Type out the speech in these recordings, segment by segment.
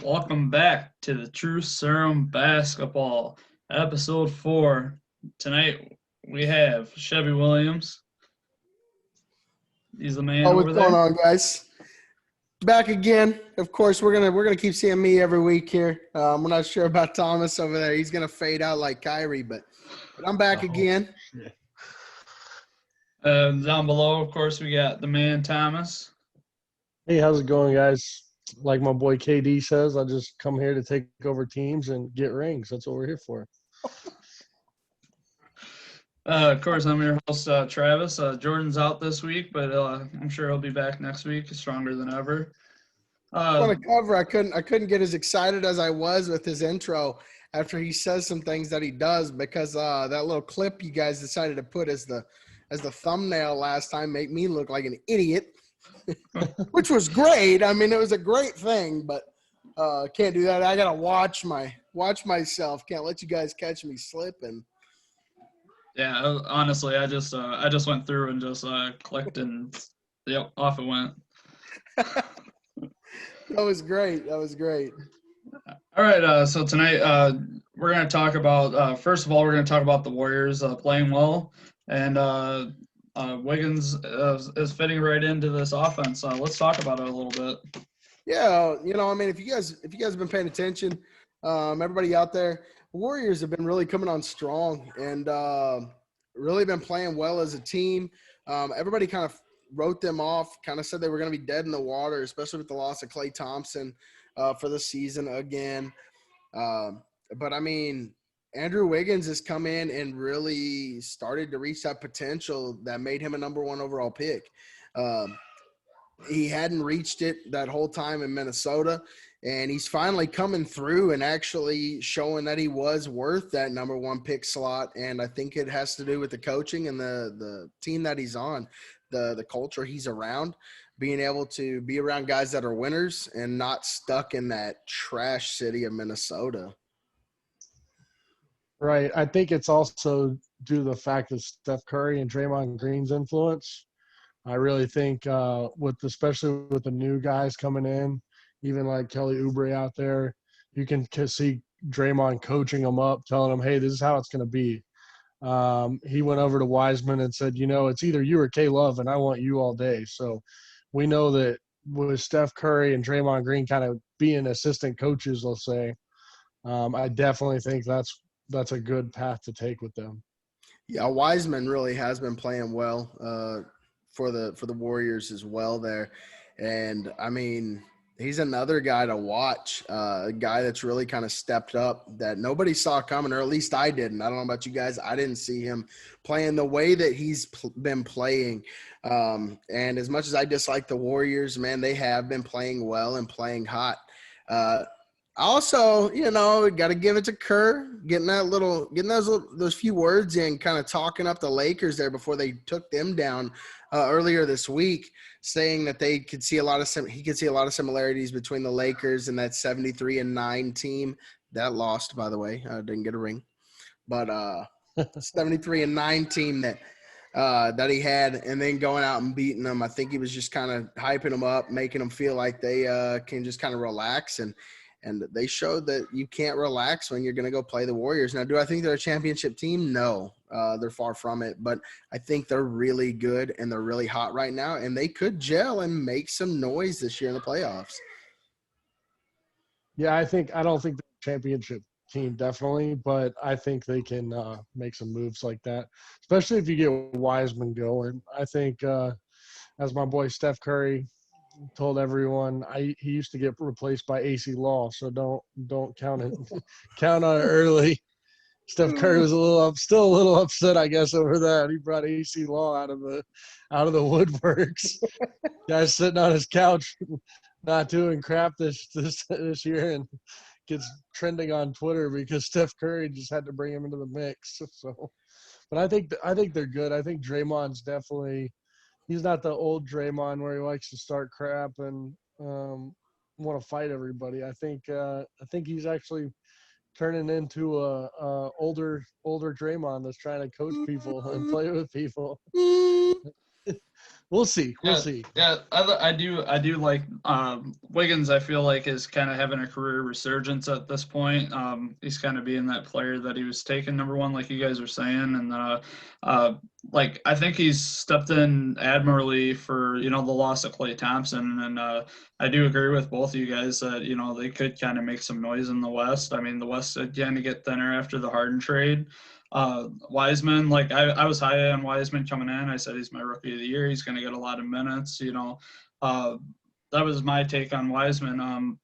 Welcome back to the True Serum Basketball, episode 4. Tonight we have Chevy Williams. He's the man Oh, over what's going there. on, guys? Back again. Of course, we're gonna keep seeing me every week here. We're not sure about Thomas over there. He's gonna fade out like Kyrie, but I'm back again. Down below, of course, we got the man Thomas. Hey, how's it going, guys? Like my boy KD says, I just come here to take over teams and get rings. That's what we're here for. Of course, I'm your host, Travis. Jordan's out this week, but I'm sure he'll be back next week, stronger than ever. On a cover, I couldn't get as excited as I was with his intro after he says some things that he does because that little clip you guys decided to put as the thumbnail last time made me look like an idiot. Which was great. I mean, it was a great thing, but can't do that. I gotta watch myself. Can't let you guys catch me slipping. Yeah, honestly, I just went through and just clicked and yep, off it went. That was great. All right, so tonight we're going to talk about, first of all, we're going to talk about the Warriors playing well, and Wiggins is fitting right into this offense. Let's talk about it a little bit. Yeah, I mean, if you guys have been paying attention, everybody out there, Warriors have been really coming on strong and really been playing well as a team. Everybody kind of wrote them off, kind of said they were going to be dead in the water, especially with the loss of Klay Thompson for the season again. But, I mean, Andrew Wiggins has come in and really started to reach that potential that made him a number 1 overall pick. He hadn't reached it that whole time in Minnesota, and he's finally coming through and actually showing that he was worth that number 1 pick slot. And I think it has to do with the coaching and the team that he's on, the culture he's around, being able to be around guys that are winners and not stuck in that trash city of Minnesota. Right. I think it's also due to the fact that Steph Curry and Draymond Green's influence. I really think especially with the new guys coming in, even like Kelly Oubre out there, you can see Draymond coaching them up, telling them, hey, this is how it's going to be. He went over to Wiseman and said, it's either you or K-Love, and I want you all day. So we know that with Steph Curry and Draymond Green kind of being assistant coaches, let's say, I definitely think that's a good path to take with them. Yeah, Wiseman really has been playing well for the Warriors as well there. And, I mean, he's another guy to watch, a guy that's really kind of stepped up that nobody saw coming, or at least I didn't. I don't know about you guys. I didn't see him playing the way that he's been playing. And as much as I dislike the Warriors, man, they have been playing well and playing hot. Also, got to give it to Kerr, getting those few words in, kind of talking up the Lakers there before they took them down earlier this week, saying that he could see a lot of similarities between the Lakers and that 73-9 team that lost, by the way, didn't get a ring, but 73-9 team that he had, and then going out and beating them. I think he was just kind of hyping them up, making them feel like they can just kind of relax. And they showed that you can't relax when you're going to go play the Warriors. Now, do I think they're a championship team? No, they're far from it. But I think they're really good and they're really hot right now. And they could gel and make some noise this year in the playoffs. Yeah, I don't think they're a championship team, definitely. But I think they can make some moves like that, especially if you get Wiseman going. I think, as my boy Steph Curry told everyone, he used to get replaced by AC Law, so don't count on it early. Steph Curry was still a little upset, I guess, over that. He brought AC Law out of the woodworks. Guy's sitting on his couch, not doing crap this year, and gets trending on Twitter because Steph Curry just had to bring him into the mix. So, but I think they're good. I think Draymond's definitely. He's not the old Draymond where he likes to start crap and want to fight everybody. I think he's actually turning into a older Draymond that's trying to coach people and play with people. We'll see. We'll Yeah, see. yeah, I do like Wiggins. I feel like is kind of having a career resurgence at this point. He's kind of being that player that he was taken number one, like you guys are saying, and uh, like I think he's stepped in admirably for the loss of Klay Thompson, and I do agree with both of you guys that they could kind of make some noise in the West. I mean, the West did kind of get thinner after the Harden trade. Wiseman, like I was high on Wiseman coming in. I said he's my rookie of the year. He's going to get a lot of minutes. Uh, that was my take on Wiseman.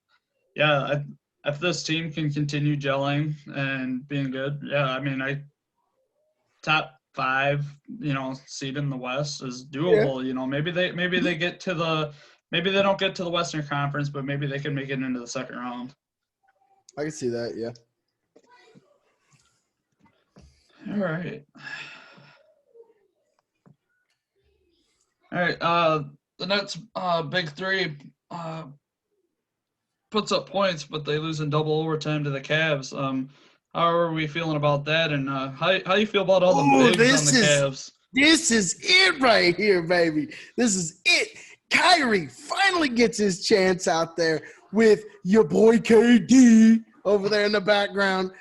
Yeah, if this team can continue gelling and being good, yeah, I mean, top five, seed in the West is Yeah, doable. Maybe they get to maybe they don't get to the Western Conference, but maybe they can make it into the second round. I can see that. Yeah. All right. All right. The Nets, big three, puts up points, but they lose in double overtime to the Cavs. How are we feeling about that? And how you feel about all the Oh, bigs on the Cavs? this is it right here, baby. This is it. Kyrie finally gets his chance out there with your boy KD over there in the background.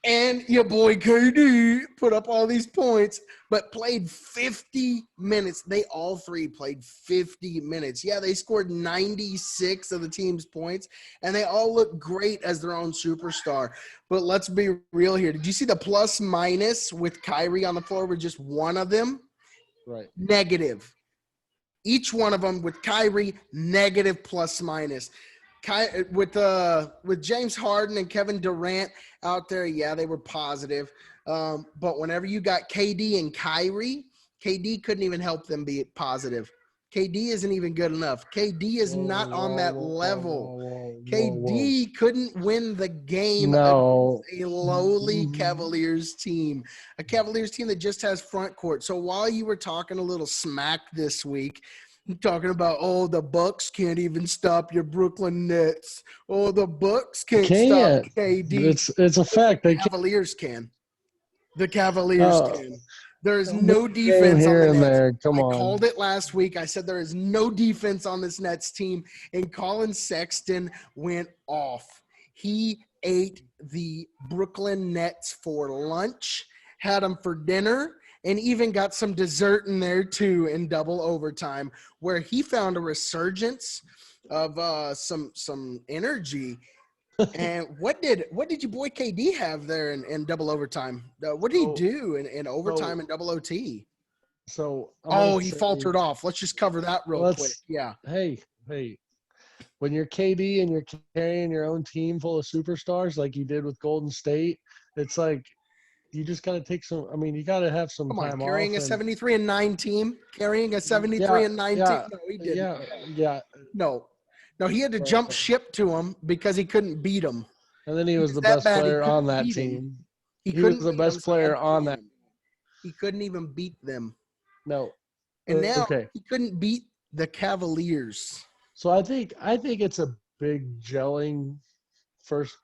And your boy KD put up all these points, but played 50 minutes. They all three played 50 minutes. Yeah, they scored 96 of the team's points, and they all look great as their own superstar. But let's be real here. Did you see the plus minus with Kyrie on the floor with just one of them? Right. Negative. Each one of them with Kyrie, negative plus minus. With James Harden and Kevin Durant out there, yeah, they were positive. But whenever you got KD and Kyrie, KD couldn't even help them be positive. KD isn't even good enough. KD is not on that level. KD couldn't win the game against a lowly Cavaliers team, a Cavaliers team that just has front court. So while you were talking a little smack this week, talking about, the Bucks can't even stop your Brooklyn Nets. Oh, the Bucks can't stop KD. It's a fact. They Cavaliers can. The Cavaliers can. There is no game defense on here the and Nets. there. Come I on. called it last week. I said there is no defense on this Nets team, and Colin Sexton went off. He ate the Brooklyn Nets for lunch, had them for dinner, and even got some dessert in there too in double overtime, where he found a resurgence of some energy. And what did your boy KD have there in double overtime? What did he do in overtime and double OT? So he faltered off. Let's just cover that real quick. Yeah. Hey, when you're KD and you're carrying your own team full of superstars like you did with Golden State, it's like you just got to take some. I mean, you got to have some time carrying off. A 73-9 team, carrying a 73-9 team. No, he didn't. Yeah. No, he had to jump ship to him because he couldn't beat him. And then he was the best player on that team. He was the best player on that. He couldn't even beat them. No. And now he couldn't beat the Cavaliers. So I think it's a big gelling first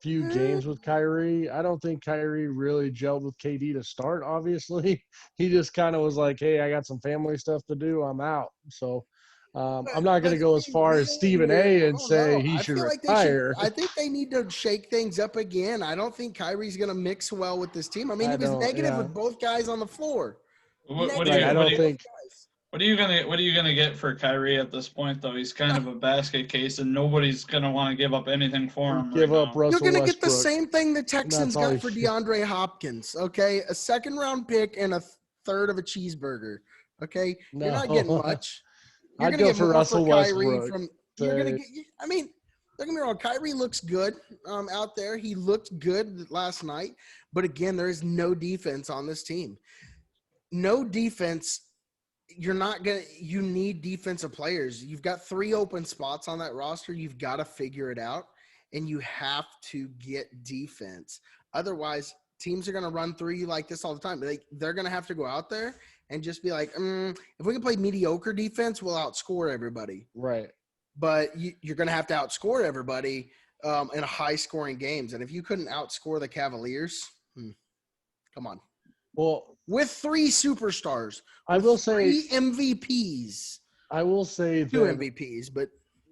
few games with Kyrie. I don't think Kyrie really gelled with KD to start, obviously. He just kind of was like, hey, I got some family stuff to do. I'm out. So I'm not going to go as far as Stephen A. and say he should retire. I think they need to shake things up again. I don't think Kyrie's going to mix well with this team. I mean, he was negative with both guys on the floor. What are you gonna get for Kyrie at this point, though? He's kind of a basket case, and nobody's gonna want to give up anything for him. Give up Russell You're gonna Westbrook. get the same thing the Texans got for DeAndre Hopkins. Okay, a second-round pick and a third of a cheeseburger. Okay, you're not getting much. I'd go for Russell Westbrook. You're gonna get. I mean, don't get me wrong. Kyrie looks good out there. He looked good last night, but again, there is no defense on this team. No defense. You need defensive players. You've got 3 open spots on that roster. You've got to figure it out, and you have to get defense. Otherwise, teams are going to run through you like this all the time. They're going to have to go out there and just be like, if we can play mediocre defense, we'll outscore everybody. Right. But you're going to have to outscore everybody in high-scoring games. And if you couldn't outscore the Cavaliers, come on. Well, with 3 superstars. I will say 3 MVPs. I will say 2 that MVPs, but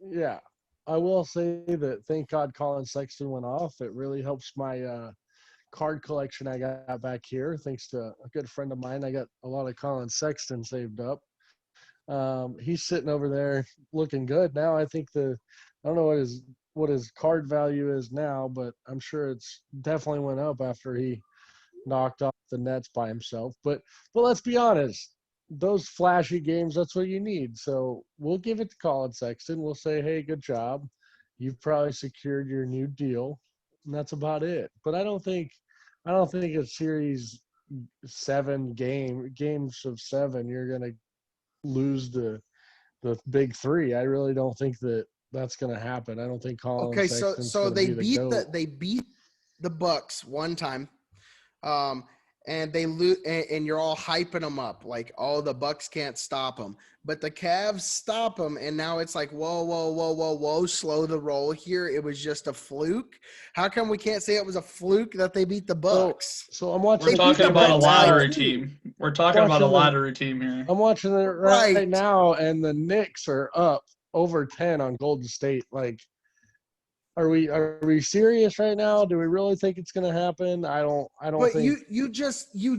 yeah, I will say that thank God Colin Sexton went off. It really helps my card collection I got back here. Thanks to a good friend of mine, I got a lot of Colin Sexton saved up. He's sitting over there looking good now. I think I don't know what his card value is now, but I'm sure it's definitely went up after he knocked off the Nets by himself. But let's be honest, those flashy games, that's what you need. So we'll give it to Colin Sexton. We'll say, hey, good job. You've probably secured your new deal, and that's about it. But I don't think a series 7 games of 7 you're gonna lose the big 3. I really don't think that's gonna happen. I don't think Colin okay, Sexton's so gonna they be the beat GOAT. they beat the Bucks one time. And they lose, and you're all hyping them up like, oh, the Bucks can't stop them, but the Cavs stop them, and now it's like, whoa, slow the roll here. It was just a fluke. How come we can't say it was a fluke that they beat the Bucks? So I'm watching. We're They beat talking the about a Bucks lottery by 2. team. We're talking about a lottery team here. I'm watching it right Right. now, and the Knicks are up over 10 on Golden State. Like, are we serious right now? Do we really think it's going to happen? I don't But think you just the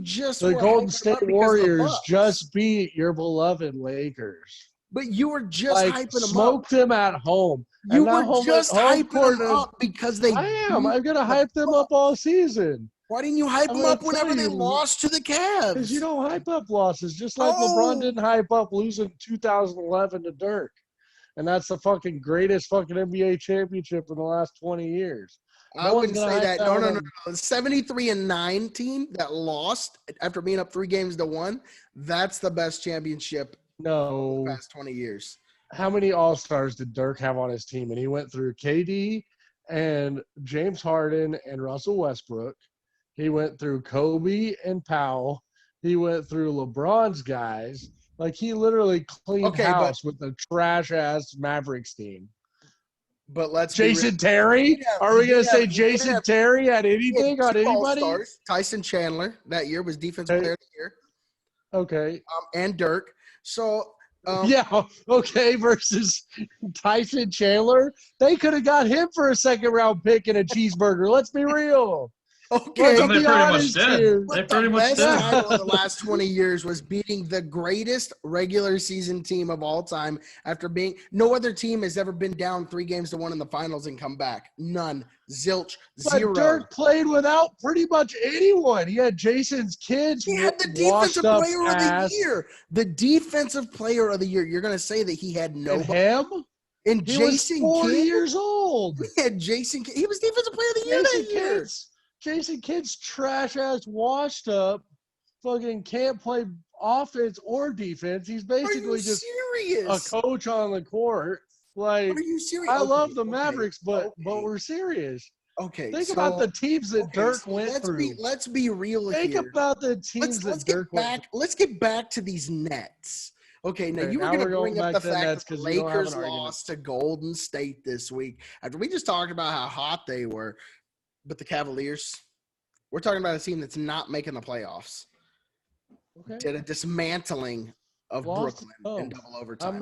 were Golden hyping them State up because of the Warriors Bucks. just beat your beloved Lakers. But you were just Like, hyping them up. smoked them at home. You And not were home just home hyping court. them up because they. I am. beat I'm going to the hype them up all Bucks. season. Why didn't you hype I'm them gonna up whenever tell they you, lost to the Cavs? because you don't hype up losses, just like LeBron Oh, didn't hype up losing 2011 to Dirk. And that's the fucking greatest fucking NBA championship in the last 20 years. I No one's wouldn't going to say hype that. that No, one no, up. no, no. 73-9 team that lost after being up 3 games to 1. That's the best championship in the No. past 20 years. How many All-Stars did Dirk have on his team? And he went through KD and James Harden and Russell Westbrook. He went through Kobe and Powell. He went through LeBron's guys. Like, he literally cleaned Okay, but house with the trash-ass Mavericks team. let's be real. Jason Terry? Are we going to say Jason Terry had anything on 2 anybody? All-Stars. Tyson Chandler that year was Defensive Player of the Year. Okay. And Dirk. So Yeah, okay, versus Tyson Chandler. They could have got him for a second-round pick and a cheeseburger. Let's be real. okay. And they be pretty much honest did. here. They But pretty the much best did. title of the last 20 years was beating the greatest regular season team of all time after being – no other team has ever been down 3 games to 1 in the finals and come back. None. Zilch. Zero. But Dirk played without pretty much anyone. He had Jason's kids. He had the washed defensive up player of the ass. year. The defensive player of the year. You're going to say that he had And nobody. him? And He Jason was 40 Kidd? years old. He had Jason Kidd. He was defensive player of the year that year. Jason Kidd's trash ass, washed up, fucking can't play offense or defense. He's Are you basically just serious? a coach on the court. Like, Are you serious? I Okay, love the okay, Mavericks, but okay. we're serious. Okay, Think so about the teams that Dirk so went through. let's be real Think here. about the teams Let's that get Dirk went back. Let's get back to these Nets. Okay, now Okay, you were now going we're to going bring up back the to the fact Nets that the 'cause you don't have an Lakers argument. lost to Golden State this week after we just talked about how hot they were, but the Cavaliers. We're talking about a team that's not making the playoffs. Okay. Did a dismantling of Lost Brooklyn in home. double overtime.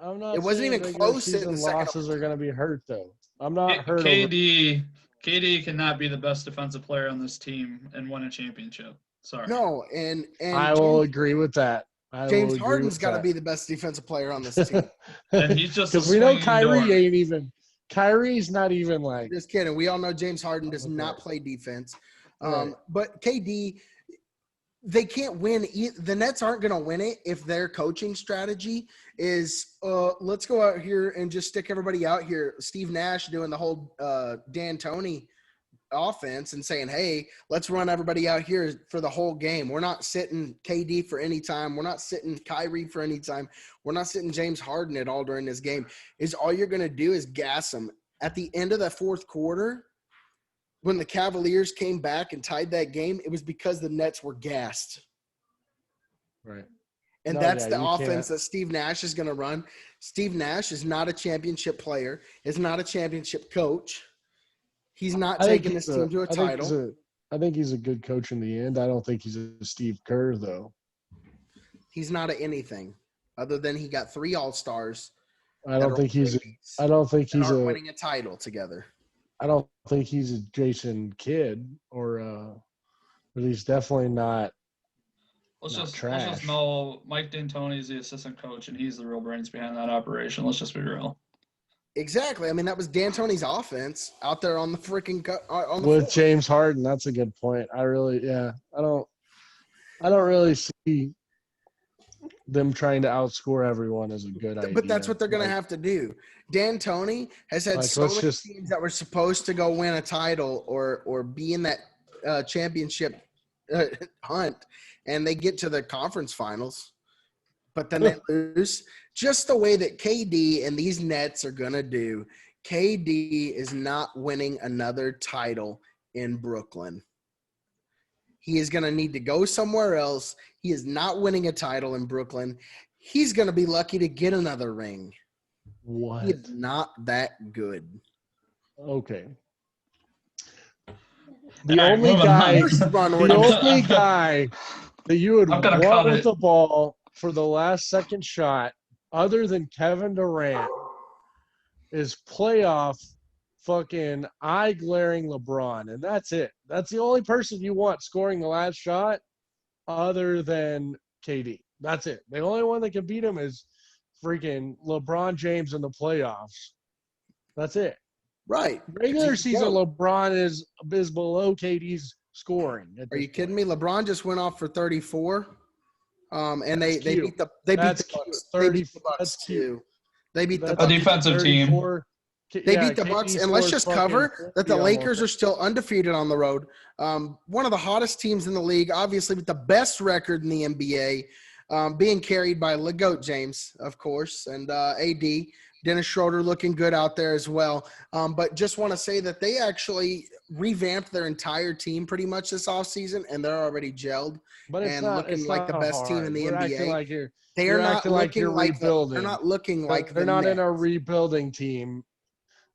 I'm not It wasn't saying even regular close in season the second losses are going to be hurt, though. I'm not hurt over KD cannot be the best defensive player on this team and win a championship. Sorry. No, and I will agree with that. James Harden's got to be the best defensive player on this team. And he's just because we know swinging Kyrie door. ain't even. Kyrie's not even like. Just kidding. We all know James Harden does not play defense. Right. But KD, they can't win. The Nets aren't going to win it if their coaching strategy is let's go out here and just stick everybody out here. Steve Nash doing the whole D'Antoni offense and saying, hey, let's run everybody out here for the whole game. We're not sitting KD for any time. We're not sitting Kyrie for any time. We're not sitting James Harden at all during this game. Is all you're going to do is gas them. At the end of the fourth quarter, when the Cavaliers came back and tied that game, it was because the Nets were gassed. Right. And that's the offense that Steve Nash is going to run. Steve Nash is not a championship player, is not a championship coach. He's not taking this team to a title. I think he's a good coach in the end. I don't think he's a Steve Kerr though. He's not at anything other than he got 3 All-Stars. I don't think he's aren't winning a title together. I don't think he's a Jason Kidd but he's definitely not. Let's just trash. know Mike D'Antoni is the assistant coach, and he's the real brains behind that operation. Let's just be real. Exactly. I mean, that was D'Antoni's offense out there on the freaking on the With floor. James Harden. That's a good point. I don't really see them trying to outscore everyone is a good idea. But that's what they're going to have to do. D'Antoni has had so many teams that were supposed to go win a title or be in that championship hunt, and they get to the conference finals, but then they lose. Just the way that KD and these Nets are going to do. KD is not winning another title in Brooklyn. He is going to need to go somewhere else. He is not winning a title in Brooklyn. He's going to be lucky to get another ring. What? He is not that good. Okay. The only guy that you would want with the ball for the last second shot, other than Kevin Durant, is playoff fucking eye-glaring LeBron, and that's it. That's the only person you want scoring the last shot other than KD. That's it. The only one that can beat him is freaking LeBron James in the playoffs. That's it. Right. Regular season LeBron is below KD's scoring. Are you kidding me? LeBron just went off for 34. And they beat the Bucks. They beat the Bucks too. They beat the Bucks. A defensive team. They beat the Bucks, and let's just cover that the Lakers are still undefeated on the road. One of the hottest teams in the league, obviously with the best record in the NBA, being carried by LeGoat James, of course, and AD. Dennis Schroeder looking good out there as well. But just want to say that they actually revamped their entire team pretty much this offseason, and they're already gelled looking like the best team in the NBA. They're not looking like they're not in a rebuilding team.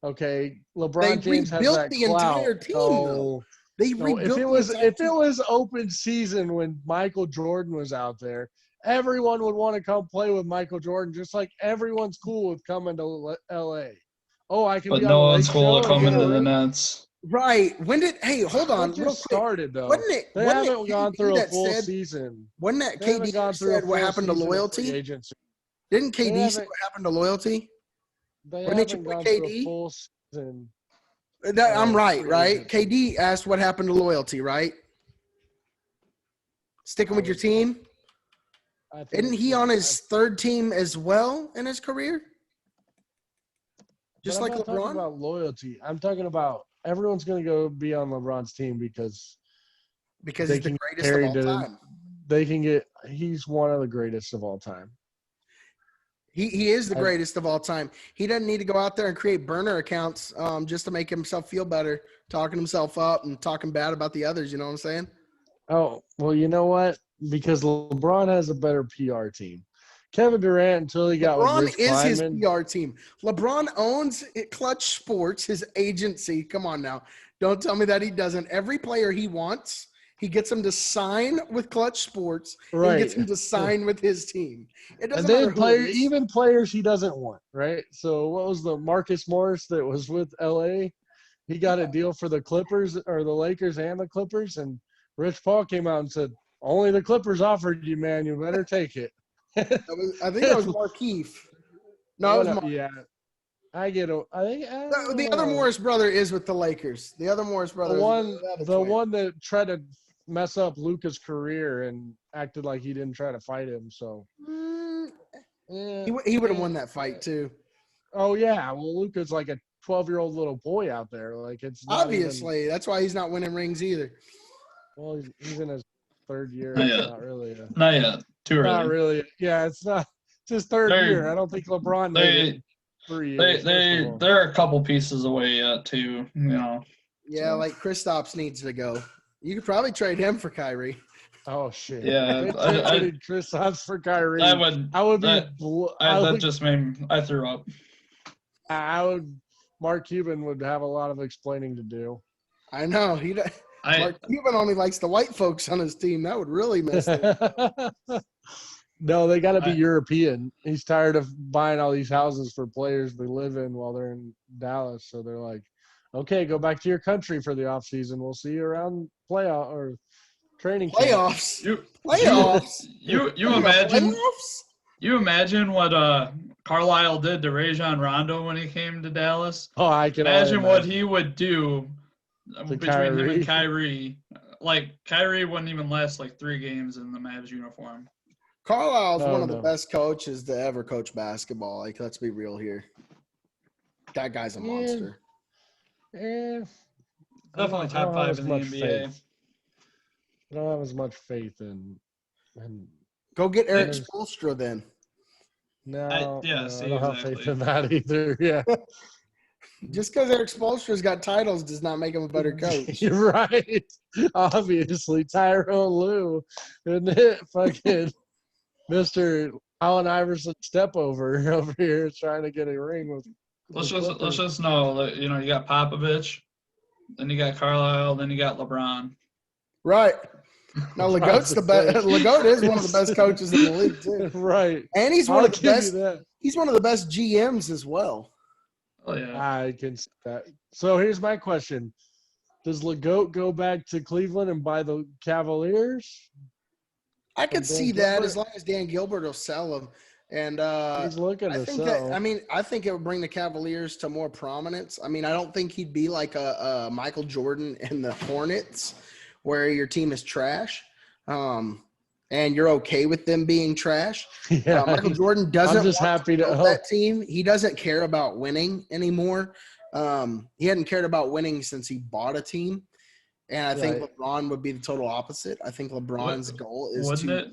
Okay, LeBron James has that the entire team. Though. They rebuilt if it was open season when Michael Jordan was out there, everyone would want to come play with Michael Jordan, just like everyone's cool with coming to LA. Oh, I can. But no one's cool with coming to the Nets. Right. Hey, hold on. Real quick. Started though. They haven't gone through a full season. Wasn't that KD said what happened to loyalty? Didn't KD say what happened to loyalty? Didn't you put KD? Full season. I'm right? KD asked what happened to loyalty, right? Sticking with your team? Isn't he on his third team as well in his career? Just like LeBron? I'm talking about loyalty. I'm talking about everyone's going to go be on LeBron's team because he's the greatest of all time. He's one of the greatest of all time. He is the greatest of all time. He doesn't need to go out there and create burner accounts just to make himself feel better, talking himself up and talking bad about the others. You know what I'm saying? Oh, well, you know what? Because LeBron has a better PR team. Kevin Durant, until he got with Rich Kleiman. LeBron is his PR team. LeBron owns Clutch Sports, his agency. Come on now. Don't tell me that he doesn't. Every player he wants, he gets him to sign with Clutch Sports. Right. And gets him to sign with his team. It doesn't matter even players he doesn't want, right? So what was the Marcus Morris that was with L.A.? He got a deal for the Clippers or the Lakers and the Clippers, and Rich Paul came out and said, only the Clippers offered you, man. You better take it. I think that was Markeith. No, it was Mark. Yeah. I get it. The other Morris brother is with the Lakers. The other Morris brother the one that tried to mess up Luka's career and acted like he didn't try to fight him. So he would have won that fight too. Oh yeah. Well, Luka's like a 12-year-old little boy out there. Like it's obviously that's why he's not winning rings either. Well, he's in his third year. Not really. Not yet. Too early. Not really. Yeah, it's not. It's his third year. I don't think LeBron made it 3 years. They're a couple pieces away yet, too. You know. Yeah, like Kristaps needs to go. You could probably trade him for Kyrie. Oh shit! Yeah, I traded Kristaps for Kyrie. I threw up. Mark Cuban would have a lot of explaining to do. I know Mark Cuban only likes the white folks on his team. That would really mess things up. No, they got to be European. He's tired of buying all these houses for players to live in while they're in Dallas. So they're like, okay, go back to your country for the off season. We'll see you around playoff or training camp. Playoffs. You imagine Playoffs? you imagine what Carlisle did to Rajon Rondo when he came to Dallas? Oh, I can Imagine what he would do To between him and Kyrie. Kyrie. Like Kyrie wouldn't even last like 3 games in the Mavs uniform. Carlisle's one of the best coaches to ever coach basketball. Like, let's be real here. That guy's a monster. Yeah. Definitely top 5 in the NBA. I don't have as much faith in Go get Eric Spoelstra then. No, I don't exactly. have faith in that either. Yeah. Just because Eric Spoelstra's got titles does not make him a better coach. You're right. Obviously, Tyrone Lue, isn't it? Fucking Mr. Allen Iverson step over here trying to get a ring with. Let's just know that you got Popovich, then you got Carlisle, then you got LeBron. Right. No, Legaut's the best. Legaut is one of the best coaches in the league too. Right. And he's one of the best. He's one of the best GMs as well. Oh yeah. I can see that. So here's my question: does Legaut go back to Cleveland and buy the Cavaliers? I could see that as long as Dan Gilbert will sell them. And he's looking to sell. I think it would bring the Cavaliers to more prominence. I mean, I don't think he'd be like a Michael Jordan and the Hornets, where your team is trash, and you're okay with them being trash. Yeah, Michael Jordan doesn't. I'm just happy to build that team. He doesn't care about winning anymore. He hadn't cared about winning since he bought a team. And I think LeBron would be the total opposite. I think LeBron's goal is to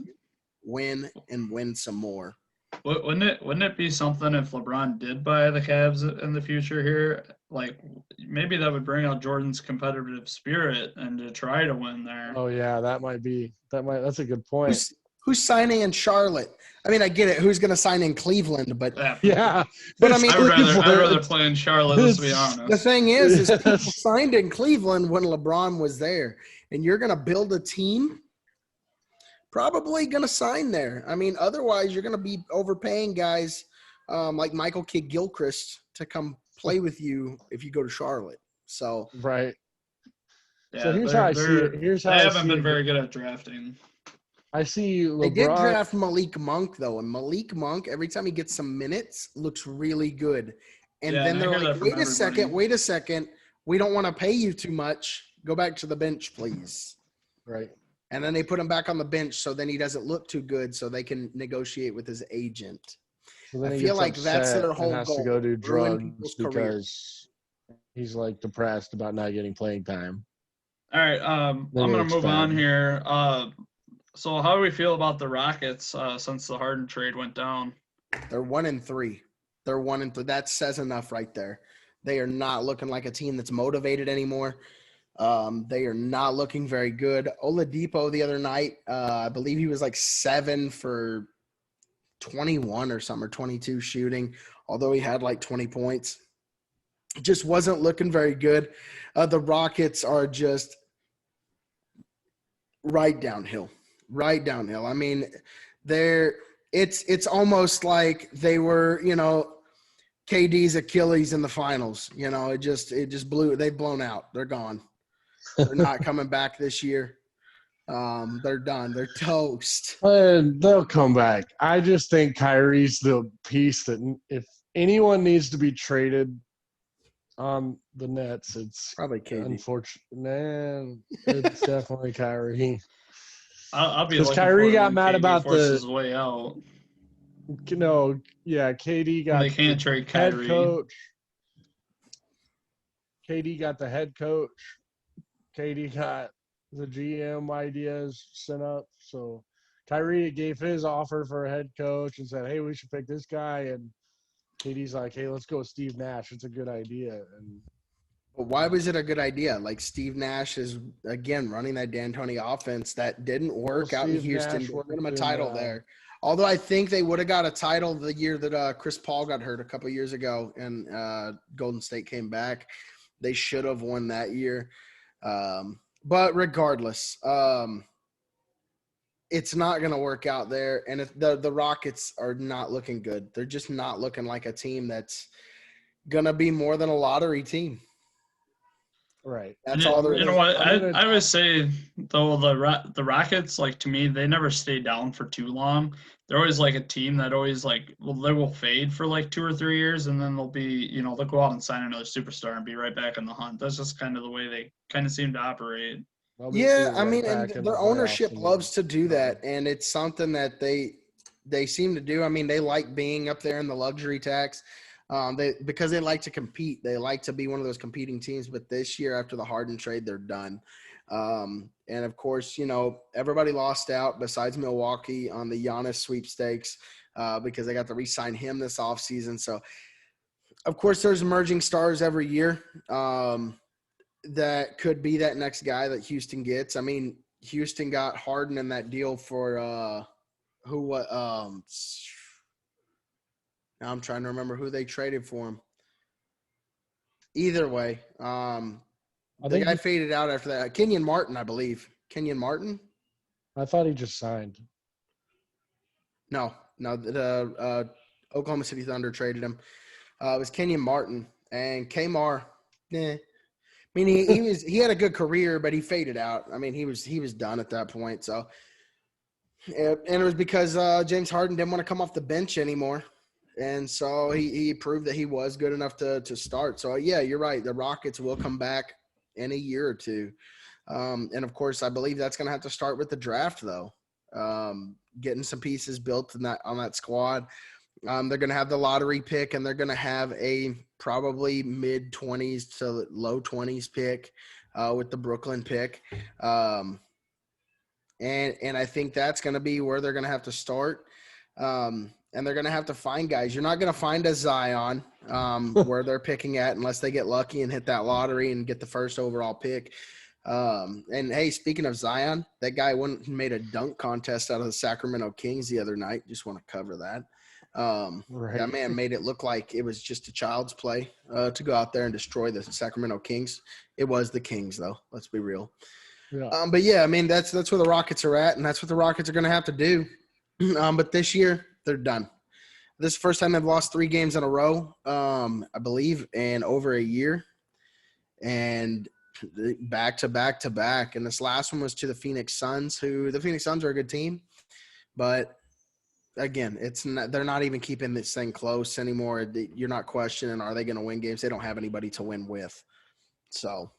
win and win some more. Wouldn't it be something if LeBron did buy the Cavs in the future here? Like maybe that would bring out Jordan's competitive spirit and to try to win there. Oh yeah, that's a good point. Who's signing in Charlotte? I mean, I get it. Who's going to sign in Cleveland? But yeah, but I mean, I'd rather play in Charlotte. Let's be honest. The thing is people signed in Cleveland when LeBron was there, and you're going to build a team. Probably going to sign there. I mean, otherwise you're going to be overpaying guys like Michael Kidd-Gilchrist to come play with you if you go to Charlotte. So right. Yeah, so here's how I see it. They haven't been very good at drafting. I see LeBron. They did draft Malik Monk, though, and Malik Monk, every time he gets some minutes, looks really good. And then they're like, wait a second. We don't want to pay you too much. Go back to the bench, please. Right. And then they put him back on the bench so then he doesn't look too good so they can negotiate with his agent. So then I feel like that's their whole has goal. to go do drugs because career. he's like depressed about not getting playing time. All right, I'm going to move on here. So how do we feel about the Rockets since the Harden trade went down? They're 1-3. They're 1-3. That says enough right there. They are not looking like a team that's motivated anymore. They are not looking very good. Oladipo the other night, I believe he was like 7 for 21 or something, or 22 shooting, although he had like 20 points. Just wasn't looking very good. The Rockets are just right downhill. I mean, it's almost like they were, KD's Achilles in the finals. It just blew. They've blown out. They're gone. They're not coming back this year. They're done. They're toast. And they'll come back. I just think Kyrie's the piece that if anyone needs to be traded on the Nets, it's probably KD. Unfortunate, man. It's definitely Kyrie. I'll be because Kyrie got mad KD about the way out. KD got they can't trade Kyrie. Head coach. KD got the head coach. KD got the GM ideas sent up. So Kyrie gave his offer for a head coach and said, "Hey, we should pick this guy." And KD's like, "Hey, let's go with Steve Nash. It's a good idea." And but why was it a good idea? Like Steve Nash is again running that D'Antoni offense that didn't work out in Houston. Didn't win him a title there. Although I think they would have got a title the year that Chris Paul got hurt a couple of years ago and Golden State came back. They should have won that year. But regardless, it's not going to work out there. And if the Rockets are not looking good. They're just not looking like a team that's going to be more than a lottery team. Right. That's And all there you is. know what? I'm gonna I would say though the Rockets, like, to me, they never stay down for too long. They're always like a team that always, like, well, they will fade for like 2 or 3 years, and then they'll be, they'll go out and sign another superstar and be right back in the hunt. That's just kind of the way they kind of seem to operate. I'll be Yeah, I right mean, and back in the their playoffs ownership again. loves to do that, and it's something that they seem to do. I mean, they like being up there in the luxury tax. Because they like to compete. They like to be one of those competing teams. But this year, after the Harden trade, they're done. And of course, everybody lost out besides Milwaukee on the Giannis sweepstakes because they got to re-sign him this offseason. So, of course, there's emerging stars every year that could be that next guy that Houston gets. I mean, Houston got Harden in that deal for now I'm trying to remember who they traded for him. Either way, the guy faded out after that. Kenyon Martin, I believe. Kenyon Martin? I thought he just signed. No. The Oklahoma City Thunder traded him. It was Kenyon Martin and Kmart. I mean, he had a good career, but he faded out. I mean, he was done at that point. So, and it was because James Harden didn't want to come off the bench anymore. And so he proved that he was good enough to start. So, yeah, you're right. The Rockets will come back in a year or two. And, of course, I believe that's going to have to start with the draft, though, getting some pieces built on that squad. They're going to have the lottery pick, and they're going to have a probably mid-20s to low-20s pick with the Brooklyn pick. And I think that's going to be where they're going to have to start. And they're going to have to find guys. You're not going to find a Zion where they're picking at unless they get lucky and hit that lottery and get the first overall pick. And, hey, speaking of Zion, that guy went and made a dunk contest out of the Sacramento Kings the other night. Just want to cover that. Right. That man made it look like it was just a child's play to go out there and destroy the Sacramento Kings. It was the Kings, though. Let's be real. Yeah. But, yeah, I mean, that's where the Rockets are at, and that's what the Rockets are going to have to do. But this year, they're done. This is the first time they've lost 3 games in a row, I believe, in over a year. And back to back to back. And this last one was to the Phoenix Suns, who the Phoenix Suns are a good team. But, again, they're not even keeping this thing close anymore. You're not questioning, are they going to win games? They don't have anybody to win with. So.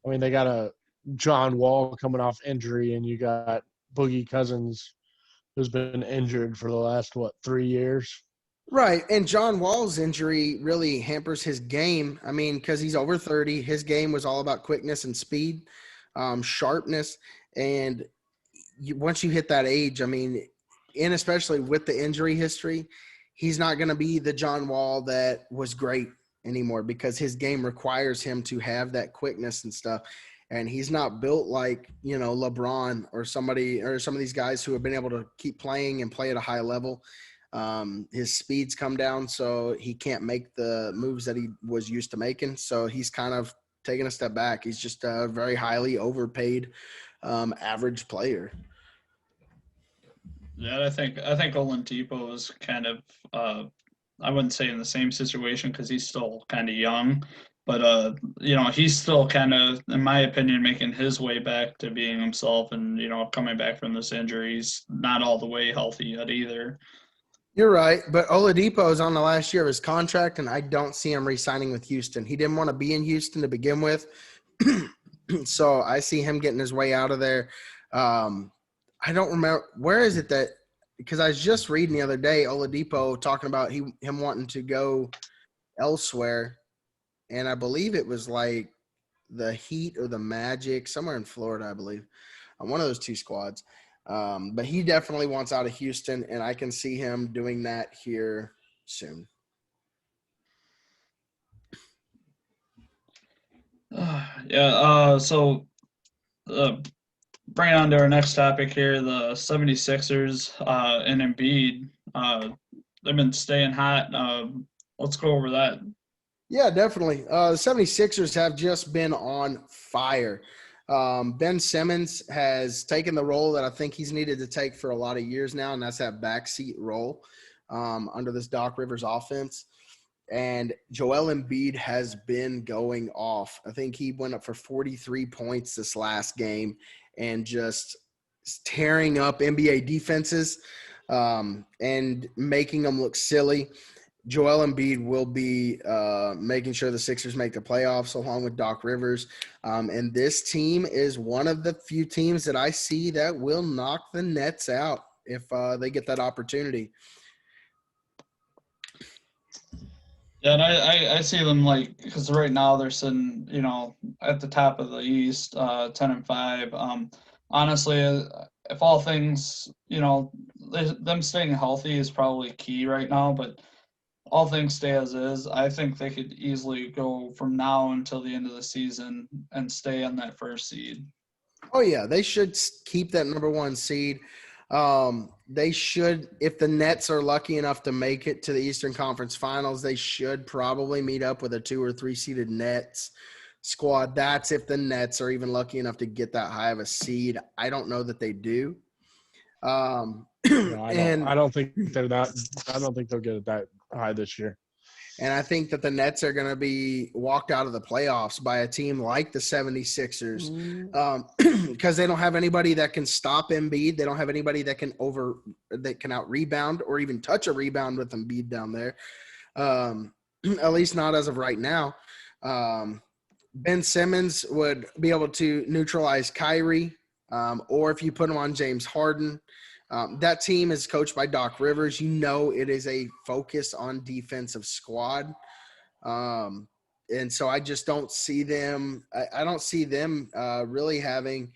I mean, they got a John Wall coming off injury, and you got Boogie Cousins, who's been injured for the last, 3 years? Right, and John Wall's injury really hampers his game. I mean, because he's over 30. His game was all about quickness and speed, sharpness. And once you hit that age, I mean, and especially with the injury history, he's not going to be the John Wall that was great anymore because his game requires him to have that quickness and stuff. And he's not built like, LeBron or somebody or some of these guys who have been able to keep playing and play at a high level. His speeds come down, so he can't make the moves that he was used to making. So he's kind of taking a step back. He's just a very highly overpaid average player. Yeah, I think Oladipo is kind of I wouldn't say in the same situation because he's still kind of young, but he's still kind of, in my opinion, making his way back to being himself, and coming back from this injury. He's not all the way healthy yet either. You're right, but Oladipo is on the last year of his contract, and I don't see him re-signing with Houston. He didn't want to be in Houston to begin with, so I see him getting his way out of there. I don't remember – where is it that – because I was just reading the other day Oladipo talking about him wanting to go elsewhere, and I believe it was like the Heat or the Magic, somewhere in Florida, I believe, on one of those 2 squads. But he definitely wants out of Houston, and I can see him doing that here soon. So bring on to our next topic here, the 76ers and Embiid. They've been staying hot. Let's go over that. Yeah, definitely. The 76ers have just been on fire. Ben Simmons has taken the role that I think he's needed to take for a lot of years now, and that's that backseat role under this Doc Rivers offense. And Joel Embiid has been going off. I think he went up for 43 points this last game and just tearing up NBA defenses and making them look silly. Joel Embiid will be making sure the Sixers make the playoffs along with Doc Rivers. And this team is one of the few teams that I see that will knock the Nets out if they get that opportunity. Yeah, and I see them like because right now they're sitting, at the top of the East, 10-5. Honestly, if all things, them staying healthy is probably key right now, but all things stay as is, I think they could easily go from now until the end of the season and stay on that first seed. Oh, yeah, they should keep that number one seed. They should, if the Nets are lucky enough to make it to the Eastern Conference Finals, they should probably meet up with a 2 or 3 seeded Nets squad. That's if the Nets are even lucky enough to get that high of a seed. I don't know that they do. No, I don't think they're that. I don't think they'll get it that high this year. And I think that the Nets are going to be walked out of the playoffs by a team like the 76ers because they don't have anybody that can stop Embiid. They don't have anybody that can out rebound or even touch a rebound with Embiid down there. At least not as of right now. Ben Simmons would be able to neutralize Kyrie, or if you put him on James Harden. That team is coached by Doc Rivers. It is a focus on defensive squad. And so I just don't see them – I don't see them really having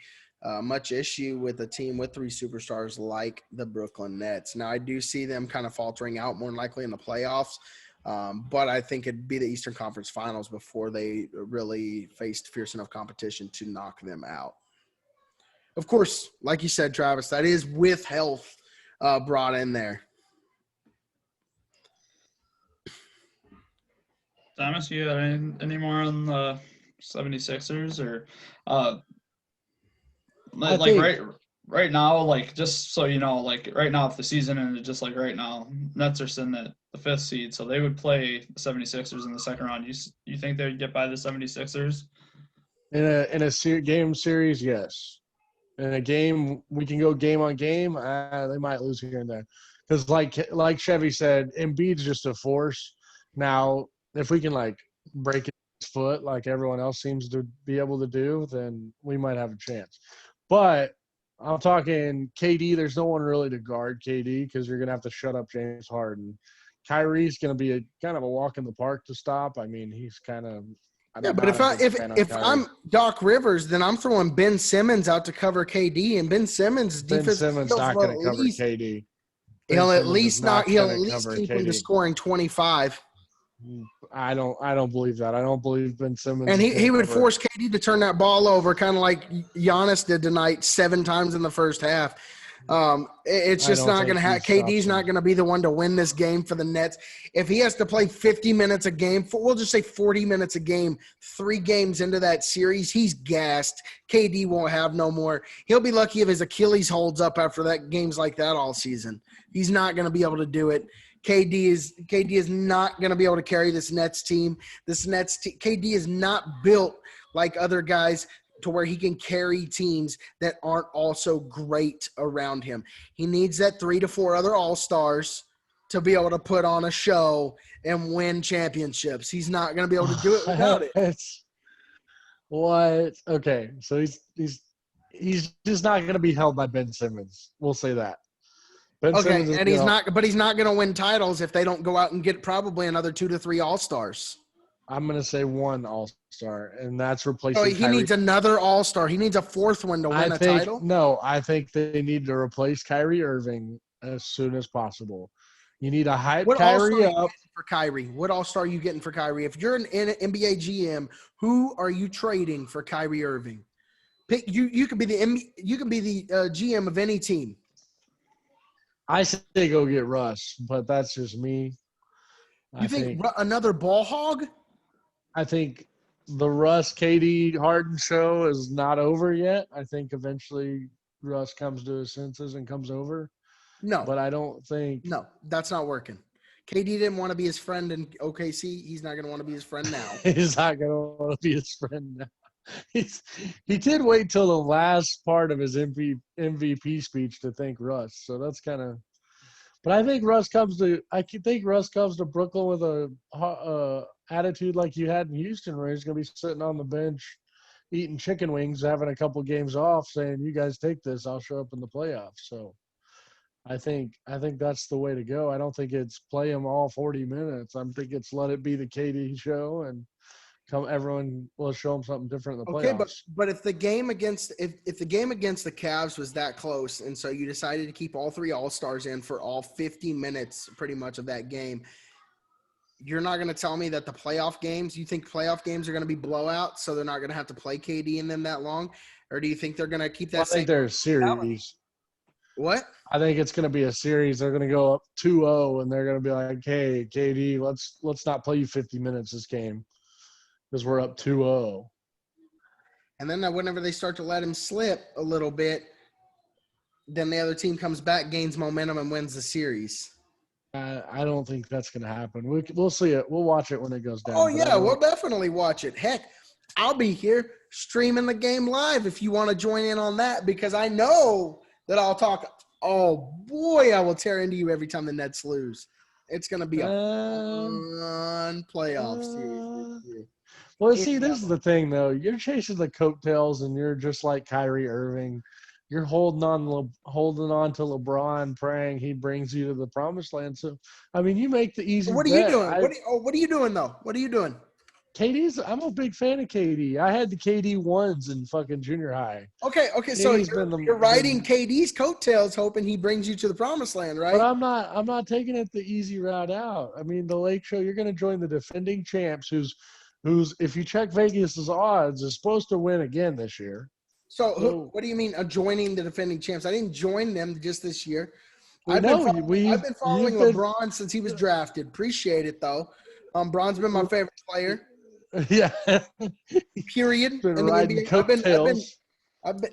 much issue with a team with 3 superstars like the Brooklyn Nets. Now, I do see them kind of faltering out more than likely in the playoffs, but I think it'd be the Eastern Conference Finals before they really faced fierce enough competition to knock them out. Of course, like you said, Travis, that is with health brought in there. Thomas, you got any more on the 76ers or right now, like just so you know, like right now if the season ended just like right now, Nets are sitting at the 5th seed, so they would play the 76ers in the second round. You think they would get by the 76ers? In a game series, yes. In a game, we can go game on game. They might lose here and there, because like Chevy said, Embiid's just a force. Now, if we can break his foot like everyone else seems to be able to do, then we might have a chance. But I'm talking KD. There's no one really to guard KD because you're gonna have to shut up James Harden. Kyrie's gonna be kind of a walk in the park to stop. I mean, he's kind of. Yeah, but if I'm Doc Rivers, then I'm throwing Ben Simmons out to cover KD, and Ben Simmons' defense. Ben Simmons not going to cover KD. He'll at least keep him to scoring 25. I don't believe that. I don't believe Ben Simmons. And he would force KD to turn that ball over, kind of like Giannis did tonight 7 times in the first half. It's just not going to happen. KD's not going to be the one to win this game for the Nets. If he has to play 50 minutes a game, we'll just say 40 minutes a game, 3 games into that series, he's gassed. KD won't have no more. He'll be lucky if his Achilles holds up after that games like that all season. He's not going to be able to do it. KD is not going to be able to carry this Nets team. KD is not built like other guys to where he can carry teams that aren't also great around him. He needs that 3 to 4 other all-stars to be able to put on a show and win championships. He's not going to be able to do it without it. What? Okay, so he's just not going to be held by Ben Simmons. We'll say that. Simmons and he's not going to win titles if they don't go out and get probably another 2 to 3 all-stars. I'm going to say 1 all-star, and that's replacing Kyrie. He needs another all-star. He needs a 4th one to win a title. No, I think they need to replace Kyrie Irving as soon as possible. You need to hype Kyrie up. For Kyrie, what all-star are you getting for Kyrie? If you're an NBA GM, who are you trading for Kyrie Irving? Pick you could be the GM of any team. I say go get Russ, but that's just me. You think another ball hog? I think the Russ KD Harden show is not over yet. I think eventually Russ comes to his senses and comes over. No, But I don't think no, that's not working. KD didn't want to be his friend in OKC. He's not going to want to be his friend now. he's not going to want to be his friend now. He did wait till the last part of his MVP speech to thank Russ. So that's kind of. But I think Russ comes to. I think Russ comes to Brooklyn with a attitude like you had in Houston, where he's going to be sitting on the bench, eating chicken wings, having a couple games off, saying, "You guys take this. I'll show up in the playoffs." So. I think that's the way to go. I don't think it's play him all 40 minutes. I think it's let it be the KD show and everyone will show him something different in the playoffs. Okay, but if the game against the Cavs was that close, and so you decided to keep all three All-Stars in for all 50 minutes, pretty much of that game, you're not going to tell me that the playoff games, you think playoff games are going to be blowouts, so they're not going to have to play KD in them that long, or do you think they're going to keep that? I think they're a series. What? I think it's going to be a series. They're going to go up 2-0, and they're going to be like, "Hey, KD, let's not play you 50 minutes this game because we're up 2-0." And then whenever they start to let him slip a little bit, then the other team comes back, gains momentum, and wins the series. I don't think that's going to happen. We'll see it. We'll watch it when it goes down. Oh, yeah, we'll definitely watch it. Heck, I'll be here streaming the game live if you want to join in on that, because I know that I'll talk. Oh, boy, I will tear into you every time the Nets lose. It's going to be a fun playoff series. Well, see, this is the thing, though. You're chasing the coattails, and you're just like Kyrie Irving. You're holding on to LeBron, praying he brings you to the promised land. So, I mean, you make the easy. What are you doing? What are you doing, though? What are you doing? I'm a big fan of KD. I had the KD ones in fucking junior high. Okay. So you're riding KD's coattails, hoping he brings you to the promised land, right? But I'm not taking it the easy route out. I mean, the Lake Show, you're going to join the defending champs, who's if you check Vegas's odds, is supposed to win again this year. So what do you mean joining the defending champs? I didn't join them just this year. I've been following LeBron since he was drafted. Appreciate it, though. Bron's been my favorite player. Yeah. Period. Been riding coattails. I've been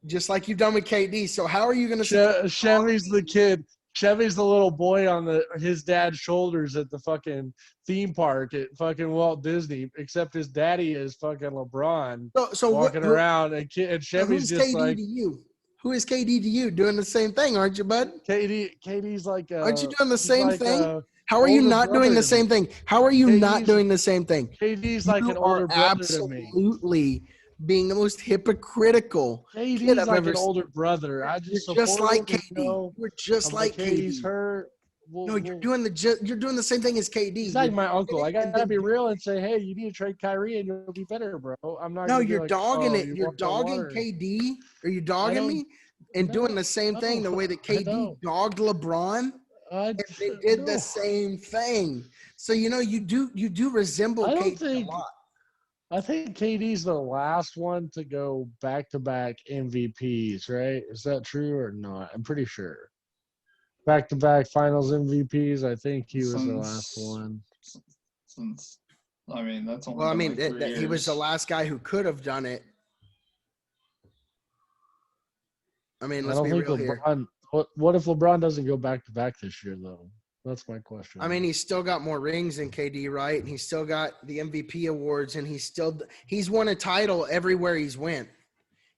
just like you've done with KD. So how are you going to? Chevy's the kid. Chevy's the little boy on his dad's shoulders at the fucking theme park at fucking Walt Disney, except his daddy is fucking LeBron. So walking around, and Chevy's just KD like. To you? Who is KD to you? Doing the same thing, aren't you, bud? KD's like. Aren't you doing the same thing? How are you not doing the same thing? How are you not doing the same thing? KD's like an older brother to me. Absolutely being the most hypocritical. KD's like an older brother. You're just like KD. You're just like KD. KD's hurt. No, you're doing the same thing as KD. He's like my uncle. I gotta be real and say, hey, you need to trade Kyrie and you'll be better, bro. I'm not. No, you're dogging it. You're dogging KD. Are you dogging me? And doing the same thing the way that KD dogged LeBron. And they did the same thing. So you do resemble KD a lot. I think KD's the last one to go back-to-back MVPs, right? Is that true or not? I'm pretty sure. Back-to-back Finals MVPs. I think he was the last one. That's only. He was the last guy who could have done it. Let's be real here. What if LeBron doesn't go back-to-back this year, though? That's my question. He's still got more rings than KD, right? And he's still got the MVP awards, and he's won a title everywhere he's went.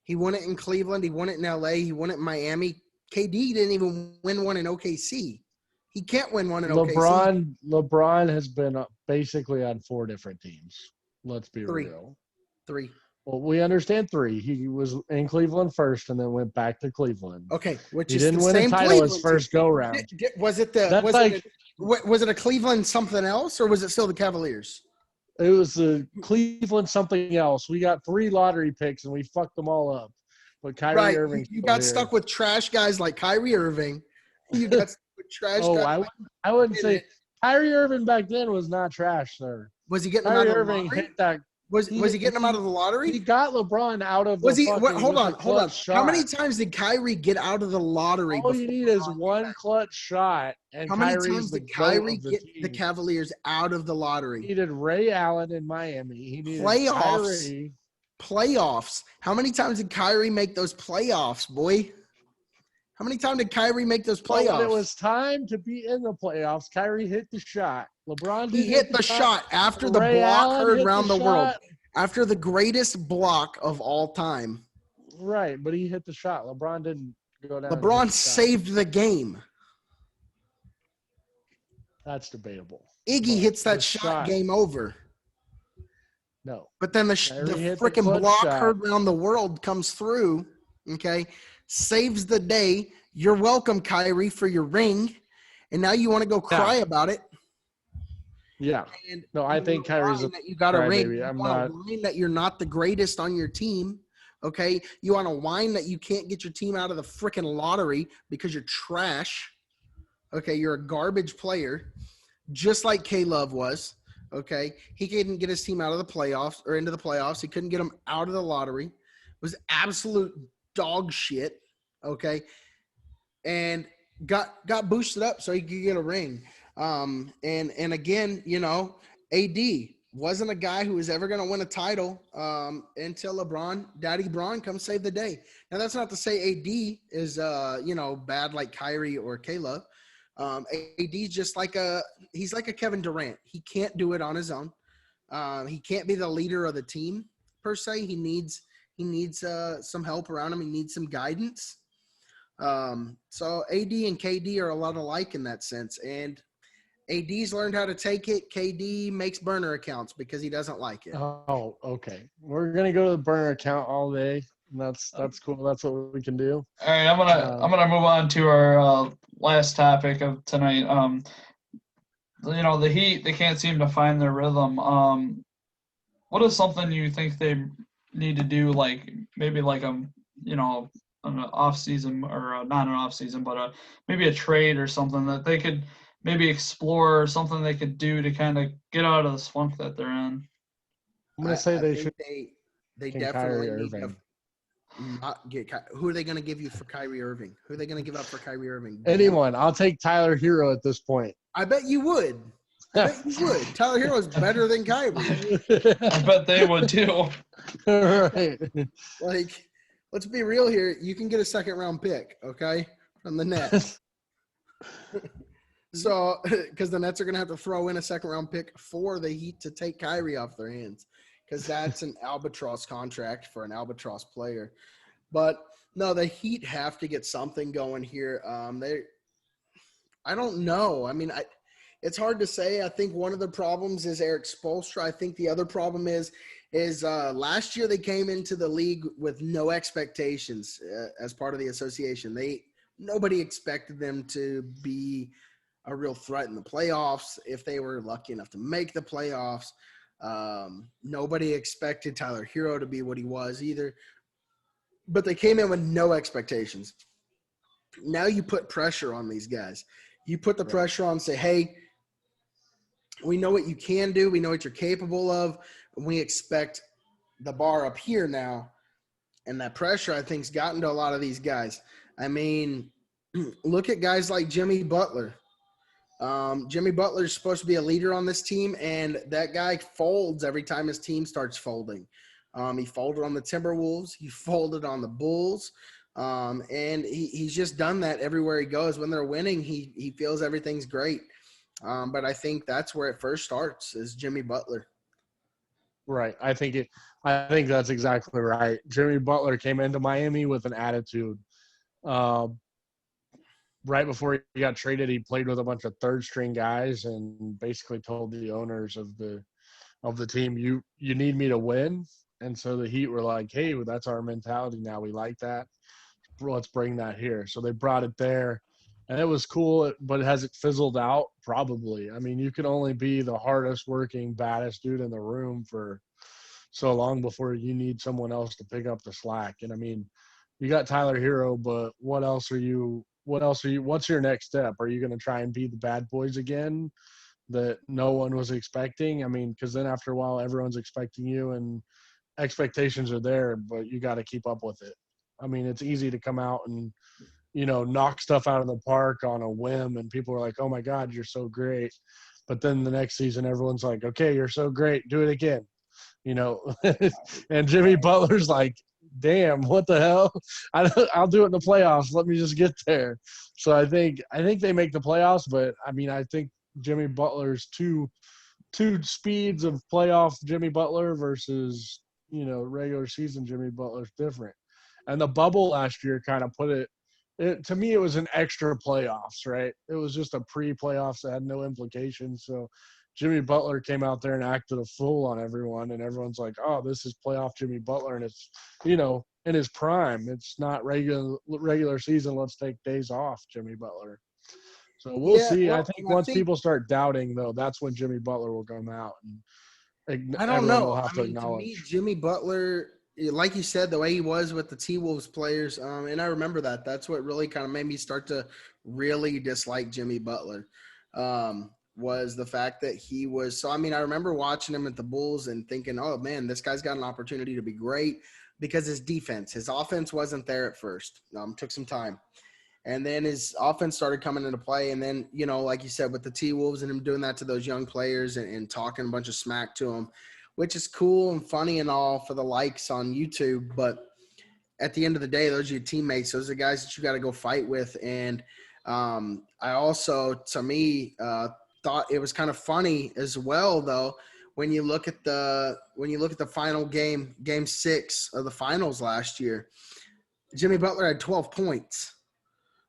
He won it in Cleveland. He won it in LA. He won it in Miami. KD didn't even win one in OKC. He can't win one in OKC. LeBron has been basically on 4 different teams. Let's be real. 3. Well, we understand 3. He was in Cleveland first and then went back to Cleveland. Okay, he didn't win a title his first go-round. Was it a Cleveland something else, or was it still the Cavaliers? It was the Cleveland something else. We got 3 lottery picks, and we fucked them all up. But Kyrie Irving. You got stuck with trash guys like Kyrie Irving. You got stuck with trash guys. I wouldn't say – Kyrie Irving back then was not trash, sir. Was he getting Kyrie Irving hit that – Was he getting him out of the He lottery? got LeBron out of the Was he? fucking Hold with on, a hold on. clutch shot. How many times did Kyrie get out of the lottery? All you before need is LeBron one did that? clutch shot, and How many Kyrie's times the did GOAT Kyrie of the get the team. Cavaliers out of the He lottery? needed Ray Allen in Miami. He needed Playoffs. Kyrie. Playoffs. How many times did Kyrie make those playoffs, boy? How many times did Kyrie make those But when it playoffs? was time to be in the playoffs, Kyrie hit the shot. LeBron He didn't hit the shot after the Ray block Allen heard hit around the world. shot. After the greatest block of all time. Right, but he hit the shot. LeBron didn't go down. LeBron saved the game. That's debatable. Iggy But hits that the shot, game over. No. But then the Kyrie hit the freaking clutch block shot. heard around the world comes through, okay, saves the day. You're welcome, Kyrie, for your ring. And now you want to go cry about it. Yeah. And No, I think Kyrie's a that you got a ring. crybaby. You I'm want not. to whine that you're not the greatest on your team. Okay. You want to whine that you can't get your team out of the freaking lottery because you're trash. Okay. You're a garbage player, just like K-Love was. Okay. He couldn't get his team out of the playoffs or into the playoffs. He couldn't get them out of the lottery. It was absolute dog shit. Okay. And got boosted up so he could get a ring. And again, you know, AD wasn't a guy who was ever going to win a title until Daddy Bron comes save the day. Now, that's not to say AD is, you know, bad like Kyrie or Caleb. AD's just he's like a Kevin Durant. He can't do it on his own. He can't be the leader of the team per se. He needs some help around him. He needs some guidance. So AD and KD are a lot alike in that sense. And AD's learned how to take it. KD makes burner accounts because he doesn't like it. Oh, okay. We're gonna go to the burner account all day. That's cool. That's what we can do. All right, I'm gonna move on to our last topic of tonight. You know, the Heat, they can't seem to find their rhythm. What is something you think they need to do, like maybe like you know, an off season or not an off season, but maybe a trade or something that they could maybe explore, or something they could do to kind of get out of this funk that they're in? I'm gonna say they should. They Kyrie definitely need Irving. to not get. Who are they going to give you for Kyrie Irving? Who are they going to give up for Kyrie Irving? Anyone. I'll take Tyler Hero at this point. I bet you would. Tyler Hero is better than Kyrie. I bet they would too. Right. Like, let's be real here. You can get a second round pick, okay, from the Nets. So, because the Nets are going to have to throw in a second round pick for the Heat to take Kyrie off their hands, because that's an albatross contract for an albatross player. But no, the Heat have to get something going here. I don't know. I mean, it's hard to say. I think one of the problems is Eric Spoelstra. I think the other problem is last year they came into the league with no expectations as part of the association. Nobody expected them to be a real threat in the playoffs if they were lucky enough to make the playoffs. Nobody expected Tyler Hero to be what he was either. But they came in with no expectations. Now you put pressure on these guys. You put the pressure on, say, hey, we know what you can do. We know what you're capable of. We expect the bar up here now. And that pressure, I think, has gotten to a lot of these guys. I mean, look at guys like Jimmy Butler. Jimmy Butler is supposed to be a leader on this team, and that guy folds every time his team starts folding. He folded on the Timberwolves. He folded on the Bulls. And he's just done that everywhere he goes. When they're winning, he feels everything's great. But I think that's where it first starts is Jimmy Butler. Right. I think that's exactly right. Jimmy Butler came into Miami with an attitude. Right before he got traded, he played with a bunch of third-string guys and basically told the owners of the team, "You need me to win." And so the Heat were like, "Hey, well, that's our mentality now. We like that. Let's bring that here." So they brought it there, and it was cool. But has it fizzled out? Probably. I mean, you can only be the hardest-working, baddest dude in the room for so long before you need someone else to pick up the slack. And I mean, you got Tyler Hero, but what else are you? What's your next step? Are you going to try and be the bad boys again? that no one was expecting. I mean, because then after a while, everyone's expecting you, and expectations are there, but you got to keep up with it. I mean, it's easy to come out and, knock stuff out of the park on a whim, and people are like, oh my God, you're so great. But then the next season, everyone's like, okay, you're so great, do it again. And Jimmy Butler's like, damn, what the hell? I'll do it in the playoffs. Let me just get there. So I think they make the playoffs, but I mean, I think Jimmy Butler's two speeds of playoff Jimmy Butler versus, regular season Jimmy Butler's different. And the bubble last year kind of put it to me, it was an extra playoffs, right? It was just a pre-playoffs that had no implications. So Jimmy Butler came out there and acted a fool on everyone, and everyone's like, oh, this is playoff Jimmy Butler, and it's, in his prime. It's not regular season, let's take days off Jimmy Butler. So we'll see. Well, I think once people start doubting, though, that's when Jimmy Butler will come out, and I don't everyone know. will have to To acknowledge. me, Jimmy Butler, like you said, the way he was with the T-Wolves players, and I remember that. That's what really kind of made me start to really dislike Jimmy Butler, was the fact that he was – so, I mean, I remember watching him at the Bulls and thinking, oh, man, this guy's got an opportunity to be great because his offense wasn't there at first. Took some time. And then his offense started coming into play. And then, like you said, with the T-Wolves and him doing that to those young players and talking a bunch of smack to them, which is cool and funny and all for the likes on YouTube. But at the end of the day, those are your teammates. Those are guys that you got to go fight with. And I also, to me, thought it was kind of funny as well, though, when you look at the final game 6 of the finals last year. Jimmy Butler had 12 points.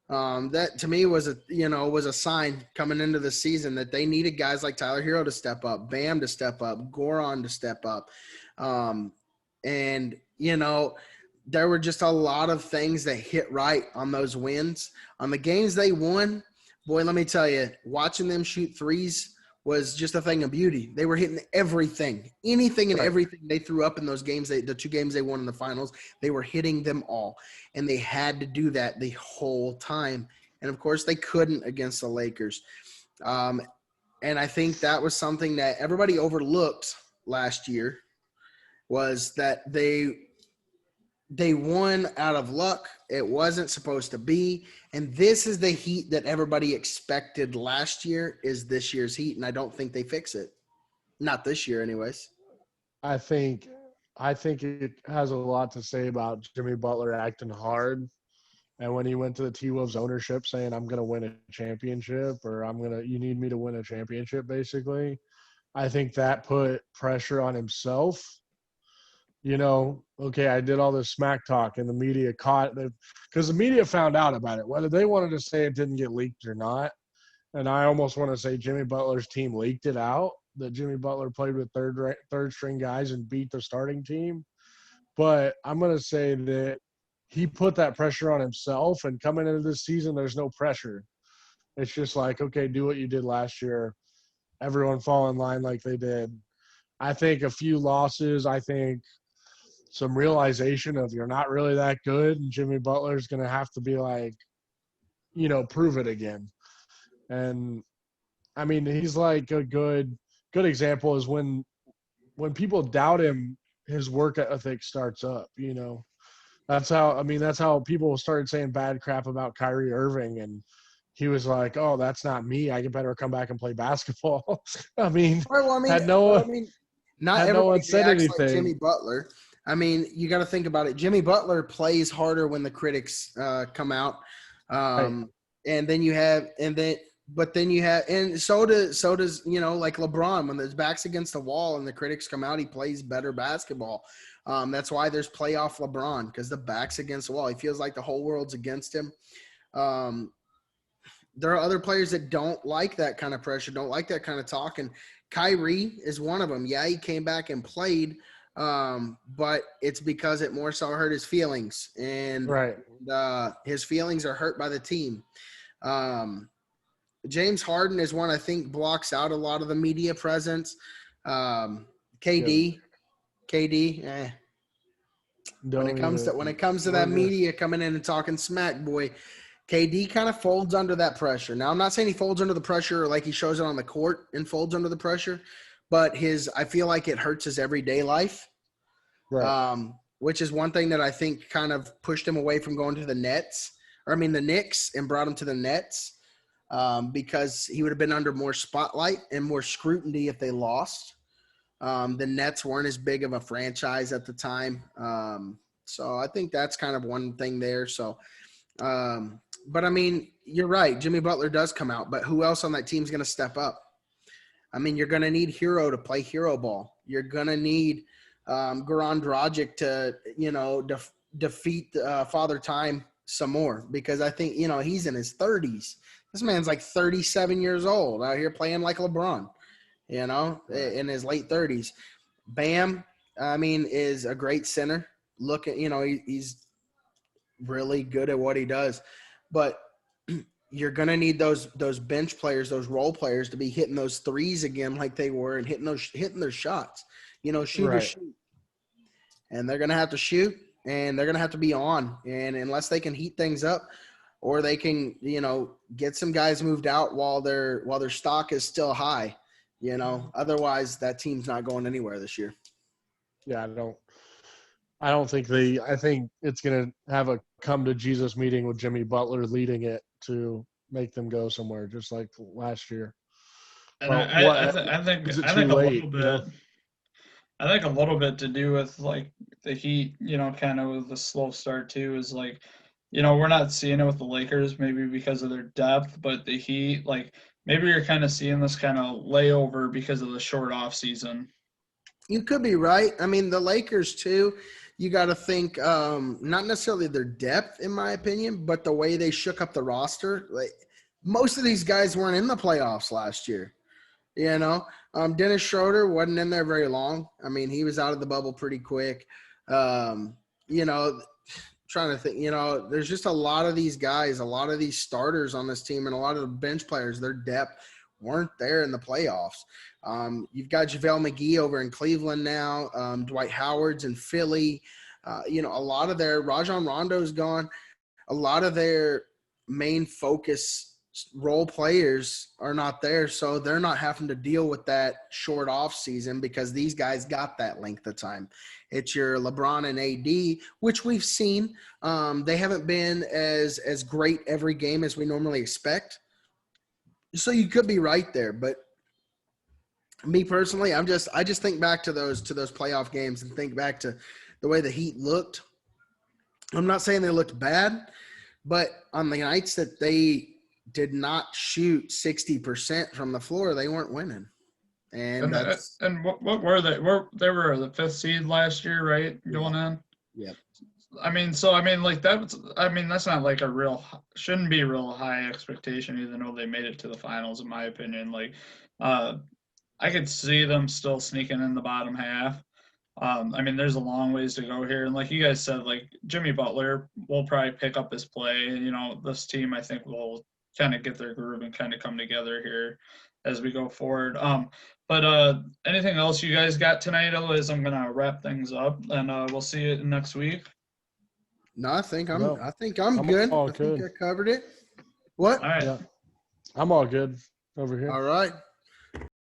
That to me was a sign coming into the season that they needed guys like Tyler Hero to step up, Bam to step up, Goran to step up. And there were just a lot of things that hit right on those wins. On the games they won, boy, let me tell you, watching them shoot threes was just a thing of beauty. They were hitting everything, anything and everything they threw up in those games. The 2 games they won in the finals, they were hitting them all. And they had to do that the whole time. And, of course, they couldn't against the Lakers. And I think that was something that everybody overlooked last year, was that they won out of luck. It wasn't supposed to be. And this is the Heat that everybody expected last year is this year's Heat, and I don't think they fix it. Not this year anyways. I think it has a lot to say about Jimmy Butler acting hard. And when he went to the T-Wolves ownership saying, I'm going to win a championship, or you need me to win a championship, basically, I think that put pressure on himself. Okay, I did all this smack talk and the media caught it because the media found out about it, whether they wanted to say it didn't get leaked or not. And I almost want to say Jimmy Butler's team leaked it out, that Jimmy Butler played with third string guys and beat the starting team. But I'm going to say that he put that pressure on himself, and coming into this season, there's no pressure. It's just like, okay, do what you did last year. Everyone fall in line like they did. I think a few losses, I think some realization of you're not really that good, and Jimmy Butler's going to have to be like, prove it again. And I mean, he's like a good example is when people doubt him, his work ethic starts up, That's how people started saying bad crap about Kyrie Irving, and he was like, oh, that's not me. I can better come back and play basketball. Not everyone said anything. Like Jimmy Butler. I mean, you got to think about it. Jimmy Butler plays harder when the critics come out. And so does, like LeBron, when his back's against the wall and the critics come out, he plays better basketball. That's why there's playoff LeBron, because the back's against the wall. He feels like the whole world's against him. There are other players that don't like that kind of pressure, don't like that kind of talk. And Kyrie is one of them. Yeah, he came back and played, but it's because it more so hurt his feelings. And his feelings are hurt by the team. James Harden is one I think blocks out a lot of the media presence. KD. When it comes to that media coming in and talking smack, boy, KD kind of folds under that pressure. Now, I'm not saying he folds under the pressure like he shows it on the court and folds under the pressure, but I feel like it hurts his everyday life, Right. which is one thing that I think kind of pushed him away from going to the Knicks, and brought him to the Nets, because he would have been under more spotlight and more scrutiny if they lost. The Nets weren't as big of a franchise at the time. So I think that's kind of one thing there. So, but I mean, you're right. Jimmy Butler does come out, but who else on that team is going to step up? I mean, you're going to need Hero to play hero ball. You're going to need Goran Dragic to, defeat Father Time some more, because I think, he's in his 30s. This man's like 37 years old out here playing like LeBron, in his late 30s. Bam, I mean, is a great center. Look at, he's really good at what he does. But you're going to need those bench players, those role players to be hitting those threes again like they were, and hitting their shots. Shoot or Right. shoot. And they're going to have to shoot, and they're going to have to be on. And unless they can heat things up, or they can, get some guys moved out while their stock is still high, otherwise that team's not going anywhere this year. Yeah, I think it's going to have a come to Jesus meeting with Jimmy Butler leading it to make them go somewhere, just like last year. And Well, I think is it I too think a late, little bit. I think a little bit to do with like the Heat, kind of with the slow start too, is like, we're not seeing it with the Lakers maybe because of their depth, but the Heat, like maybe you're kind of seeing this kind of layover because of the short off season. You could be right. I mean, the Lakers too, you got to think, not necessarily their depth, in my opinion, but the way they shook up the roster. Like, most of these guys weren't in the playoffs last year. Dennis Schroeder wasn't in there very long. I mean, he was out of the bubble pretty quick. Trying to think, there's just a lot of these guys, a lot of these starters on this team, and a lot of the bench players, their depth weren't there in the playoffs. You've got JaVale McGee over in Cleveland now, Dwight Howard's in Philly. A lot of their – Rajon Rondo's gone. A lot of their main focus role players are not there, so they're not having to deal with that short off season because these guys got that length of time. It's your LeBron and AD, which we've seen. They haven't been as great every game as we normally expect. So you could be right there, but me personally, I just think back to those playoff games and think back to the way the Heat looked. I'm not saying they looked bad, but on the nights that they did not shoot 60% from the floor, they weren't winning. And what were they? They were the 5th seed last year, right? Going in. Yep. I mean, like that's not like shouldn't be a real high expectation, even though they made it to the finals, in my opinion. Like, I could see them still sneaking in the bottom half. I mean, there's a long ways to go here. And like you guys said, like Jimmy Butler will probably pick up his play. This team, I think, will kind of get their groove and kind of come together here as we go forward. But anything else you guys got tonight? Otherwise, I'm going to wrap things up, and we'll see you next week. No, I think I'm good. I think I covered it. What? All right. Yeah. I'm all good over here. All right.